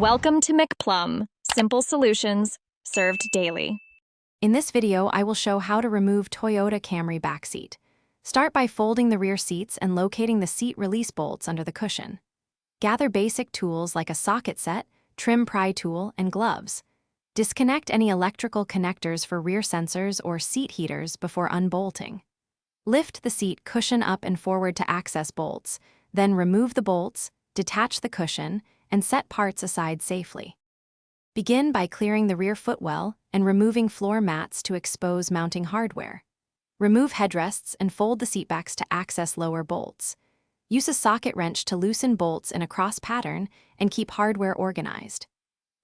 Welcome to McPlum, simple solutions served daily. In this video, I will show how to remove Toyota Camry backseat. Start by folding the rear seats and locating the seat release bolts under the cushion. Gather basic tools like a socket set, trim pry tool, and gloves. Disconnect any electrical connectors for rear sensors or seat heaters before unbolting. Lift the seat cushion up and forward to access bolts, then remove the bolts, detach the cushion, and set parts aside safely. Begin by clearing the rear footwell and removing floor mats to expose mounting hardware. Remove headrests and fold the seatbacks to access lower bolts. Use a socket wrench to loosen bolts in a cross pattern and keep hardware organized.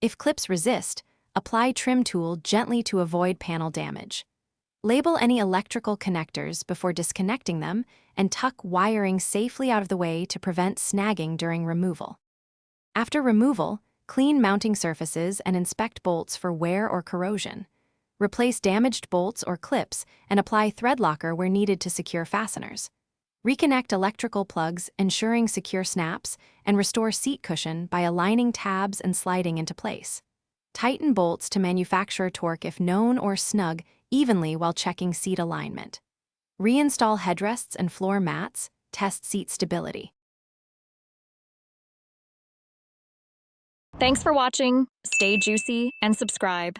If clips resist, apply trim tool gently to avoid panel damage. Label any electrical connectors before disconnecting them and tuck wiring safely out of the way to prevent snagging during removal. After removal, clean mounting surfaces and inspect bolts for wear or corrosion. Replace damaged bolts or clips and apply thread locker where needed to secure fasteners. Reconnect electrical plugs, ensuring secure snaps, and restore seat cushion by aligning tabs and sliding into place. Tighten bolts to manufacturer torque if known or snug evenly while checking seat alignment. Reinstall headrests and floor mats, test seat stability. Thanks for watching. Stay juicy and subscribe.